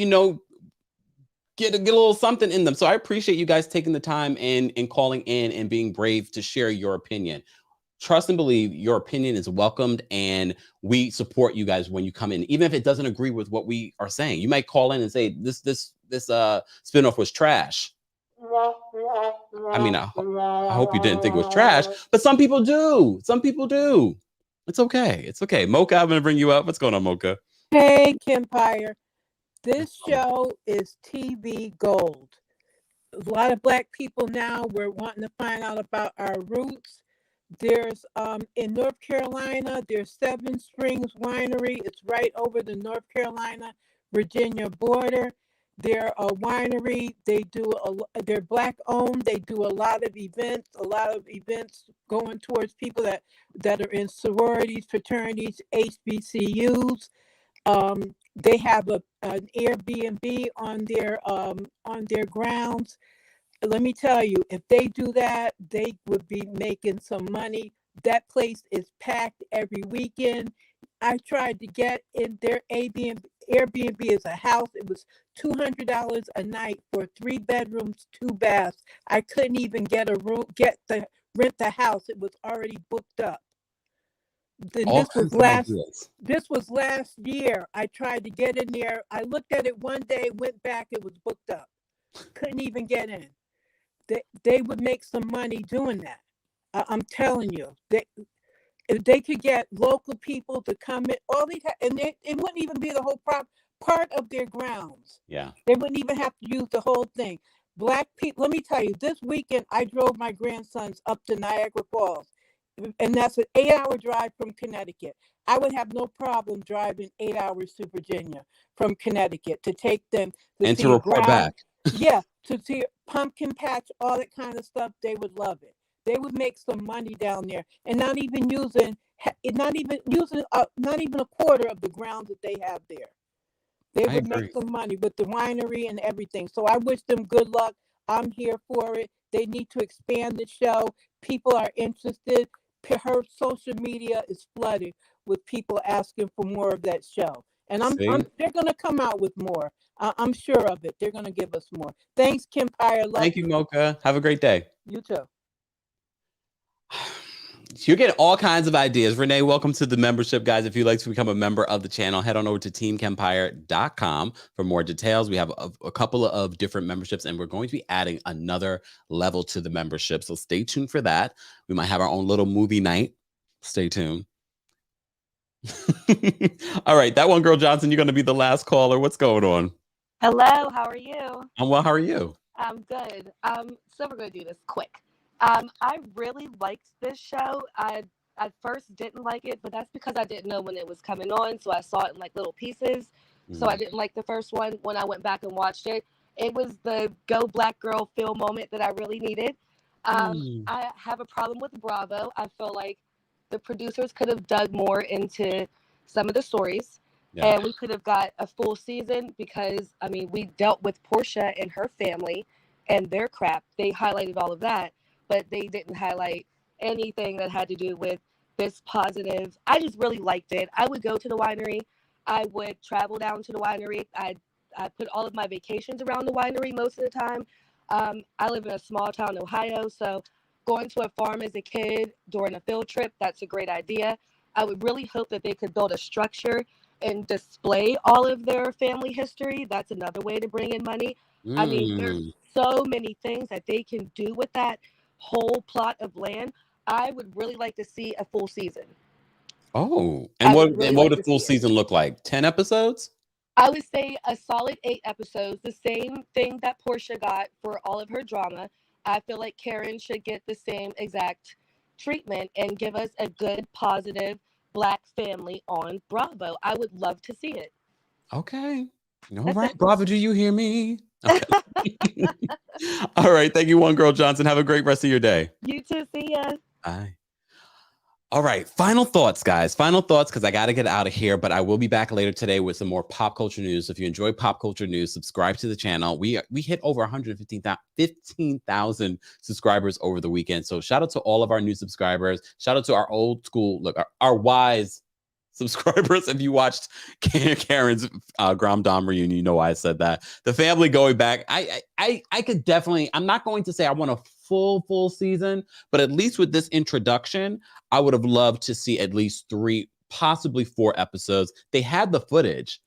get a little something in them. So I appreciate you guys taking the time and calling in and being brave to share your opinion. Trust and believe your opinion is welcomed, and we support you guys when you come in, even if it doesn't agree with what we are saying. You might call in and say this spinoff was trash. I mean, I hope you didn't think it was trash, but some people do. Some people do. It's okay. It's okay. Mocha, I'm gonna bring you up. What's going on, Mocha? Hey, Kempire. This show is TV gold. A lot of Black people now, we're wanting to find out about our roots. There's in North Carolina, there's Seven Springs Winery. It's right over the North Carolina, Virginia border. They're a winery. They're Black owned. They do a lot of events going towards people that are in sororities, fraternities, HBCUs. They have an Airbnb on their grounds. Let me tell you, if they do that, they would be making some money. That place is packed every weekend. I tried to get in their Airbnb is a house. It was $200 a night for 3 bedrooms, 2 baths. I couldn't even get rent the house. It was already booked up. This was last year. I tried to get in there. I looked at it one day, went back, it was booked up. Couldn't even get in. They would make some money doing that. I'm telling you. If they could get local people to come in, it wouldn't even be the whole part of their grounds. Yeah. They wouldn't even have to use the whole thing. Black people, let me tell you, this weekend I drove my grandsons up to Niagara Falls. And that's an 8-hour drive from Connecticut. I would have no problem driving 8 hours to Virginia from Connecticut to take them to report back. Yeah, to see pumpkin patch, all that kind of stuff. They would love it. They would make some money down there, and not even a quarter of the grounds that they have there. They would make some money with the winery and everything. So I wish them good luck. I'm here for it. They need to expand the show. People are interested. Her social media is flooded with people asking for more of that show. And they're going to come out with more. I'm sure of it. They're going to give us more. Thanks, Kempire. Thank you, Mocha. Have a great day. You too. You're getting all kinds of ideas. Renee, welcome to the membership, guys. If you'd like to become a member of the channel, head on over to TheKempire.com for more details. We have a couple of different memberships, and we're going to be adding another level to the membership. So stay tuned for that. We might have our own little movie night. Stay tuned. All right. That one, Girl Johnson, you're going to be the last caller. What's going on? Hello. How are you? I'm well. How are you? I'm good. So we're going to do this quick. I really liked this show. I at first didn't like it, but that's because I didn't know when it was coming on. So I saw it in like little pieces. So I didn't like the first one. When I went back and watched it, it was the Go Black Girl feel moment that I really needed. I have a problem with Bravo. I feel like the producers could have dug more into some of the stories. Yeah. And we could have got a full season because, I mean, we dealt with Portia and her family and their crap. They highlighted all of that, but they didn't highlight anything that had to do with this positive. I just really liked it. I would go to the winery. I would travel down to the winery. I put all of my vacations around the winery most of the time. I live in a small town, Ohio, so going to a farm as a kid during a field trip, that's a great idea. I would really hope that they could build a structure and display all of their family history. That's another way to bring in money. I mean, there's so many things that they can do with that whole plot of land. I would really like to see a full season. Oh, and what would a full season look like? 10 episodes? I would say a solid 8 episodes, the same thing that Portia got for all of her drama. I feel like Karen should get the same exact treatment and give us a good, positive Black family on Bravo. I would love to see it. Okay. All right, Bravo, do you hear me? Okay. All right. Thank you, One Girl Johnson. Have a great rest of your day. You too. See ya. Bye. All right, final thoughts, guys. Final thoughts, because I got to get out of here, but I will be back later today with some more pop culture news. If you enjoy pop culture news, subscribe to the channel. We hit over 15,000 subscribers over the weekend. So shout out to all of our new subscribers. Shout out to our old school, look, our wise subscribers. If you watched Karen's Grande Dame Reunion, you know why I said that. The family going back. I could definitely, I'm not going to say I want a full season, but at least with this introduction, I would have loved to see at least 3, possibly 4 episodes. They had the footage.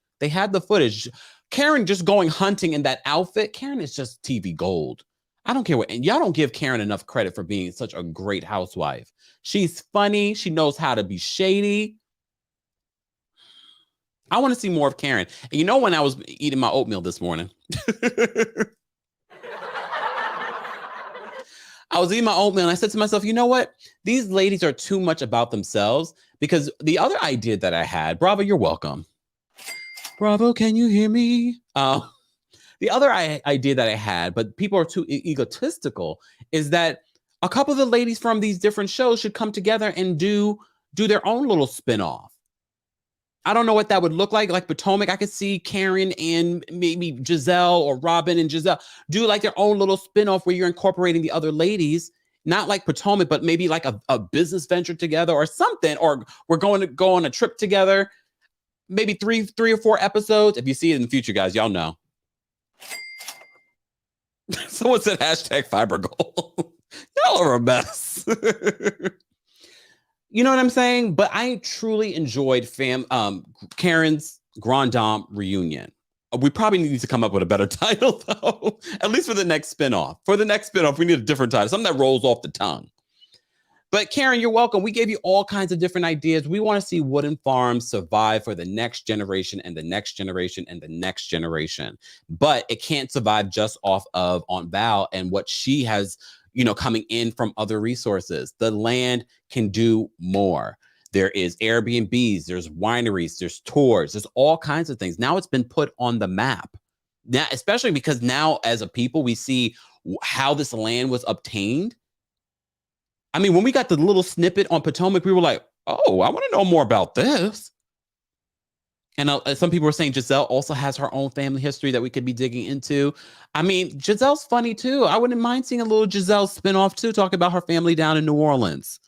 Karen just going hunting in that outfit. Karen is just TV gold. I don't care what, and y'all don't give Karen enough credit for being such a great housewife. She's funny. She knows how to be shady. I want to see more of Karen. And you know, when I was eating my oatmeal this morning, I was eating my oatmeal and I said to myself, you know what? These ladies are too much about themselves, because the other idea that I had, Bravo, you're welcome. Bravo, can you hear me? The other idea that I had, but people are too egotistical, is that a couple of the ladies from these different shows should come together and do their own little spinoff. I don't know what that would look like. Like Potomac, I could see Karen and maybe Giselle, or Robin and Giselle do like their own little spinoff where you're incorporating the other ladies, not like Potomac, but maybe like a business venture together or something, or we're going to go on a trip together. Maybe three or 4 episodes. If you see it in the future, guys, y'all know. Someone said #FiberGoal. Y'all are a mess. You know what I'm saying? But I truly enjoyed Karen's Grande Dame Reunion. We probably need to come up with a better title, though, at least for the next spinoff. For the next spinoff, we need a different title, something that rolls off the tongue. But Karen, you're welcome. We gave you all kinds of different ideas. We want to see Woodland Farms survive for the next generation and the next generation and the next generation. But it can't survive just off of Aunt Val and what she has, coming in from other resources. The land can do more. There is Airbnbs, there's wineries, there's tours, there's all kinds of things. Now it's been put on the map. Now, especially because now as a people, we see how this land was obtained. I mean, when we got the little snippet on Potomac, we were like, oh, I want to know more about this. And some people were saying Giselle also has her own family history that we could be digging into. I mean, Giselle's funny too. I wouldn't mind seeing a little Giselle spinoff too, talking about her family down in New Orleans.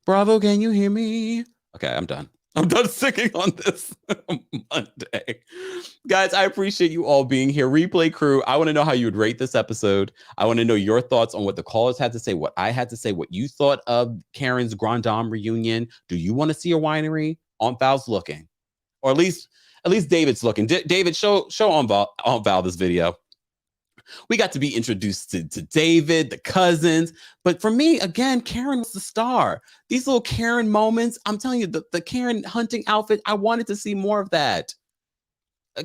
Bravo, can you hear me? Okay, I'm done. I'm done singing on this Monday. Guys, I appreciate you all being here. Replay crew, I want to know how you would rate this episode. I want to know your thoughts on what the callers had to say, what I had to say, what you thought of Karen's Grande Dame Reunion. Do you want to see a winery? Aunt Val's looking. Or at least David's looking. David, show Aunt Val this video. We got to be introduced to David, the cousins. But for me, again, Karen was the star. These little Karen moments, I'm telling you, the Karen hunting outfit, I wanted to see more of that.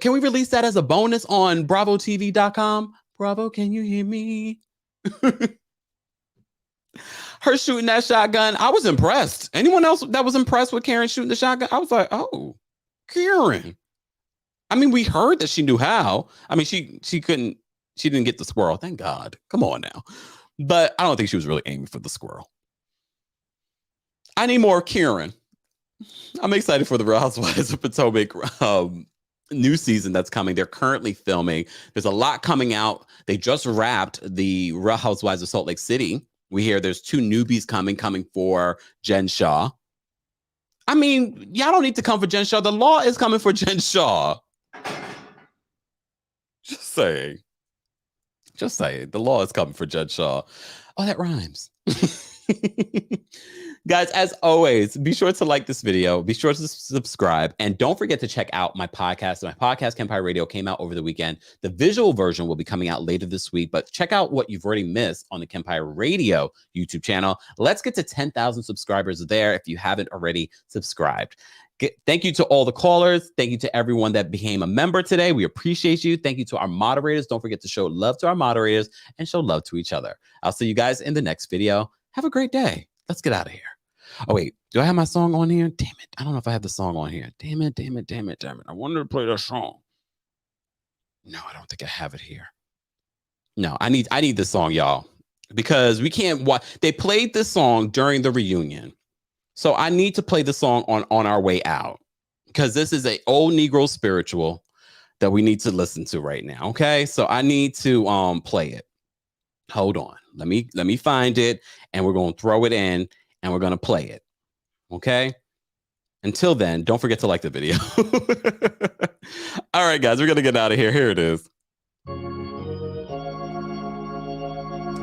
Can we release that as a bonus on bravotv.com? Bravo, can you hear me? Her shooting that shotgun, I was impressed. Anyone else that was impressed with Karen shooting the shotgun? I was like, oh, Karen. I mean, we heard that she knew how. I mean, she didn't get the squirrel. Thank God. Come on now. But I don't think she was really aiming for the squirrel. I need more Karen. I'm excited for the Real Housewives of Potomac new season that's coming. They're currently filming. There's a lot coming out. They just wrapped the Real Housewives of Salt Lake City. We hear there's 2 newbies coming for Jen Shaw. I mean, y'all don't need to come for Jen Shaw. The law is coming for Jen Shaw. Just saying. The law is coming for Judge Shaw. Oh, that rhymes. Guys, as always, be sure to like this video. Be sure to subscribe. And don't forget to check out my podcast. My podcast, Kempire Radio, came out over the weekend. The visual version will be coming out later this week. But check out what you've already missed on the Kempire Radio YouTube channel. Let's get to 10,000 subscribers there if you haven't already subscribed. Thank you to all the callers. Thank you to everyone that became a member today. We appreciate you. Thank you to our moderators. Don't forget to show love to our moderators and show love to each other. I'll see you guys in the next video. Have a great day. Let's get out of here. Oh, wait. Do I have my song on here? Damn it. I don't know if I have the song on here. Damn it. I wanted to play that song. No, I don't think I have it here. No, I need this song, y'all. because we can't watch. They played this song during the reunion, so I need to play the song on our way out, because this is a old Negro spiritual that we need to listen to right now. Okay, so I need to play it. Hold on, let me find it, and we're gonna throw it in, and we're gonna play it. Okay. Until then, don't forget to like the video. All right, guys, we're gonna get out of here. Here it is.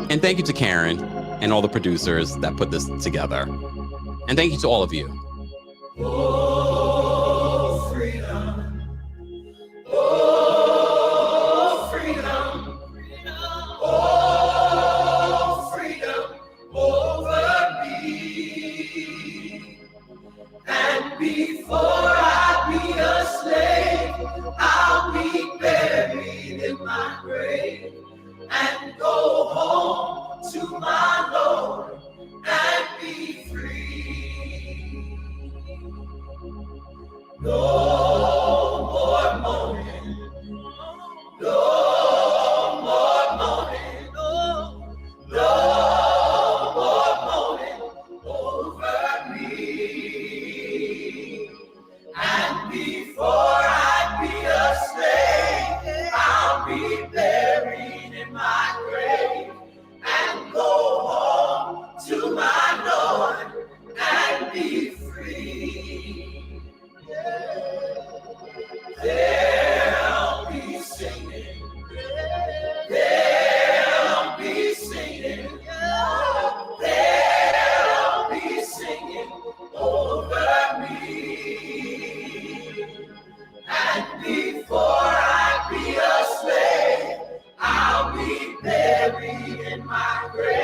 And thank you to Karen and all the producers that put this together. And thank you to all of you. Oh, freedom. Oh, freedom. Oh, freedom over me. And before I be a slave, I'll be buried in my grave and go home to my Lord and be free. No more mourning, no more mourning, no more mourning over me. And before I be a slave, I'll be buried in my grave and go home to my Lord and be free. They'll be singing, they'll be singing, they'll be singing over me. And before I be a slave, I'll be buried in my grave.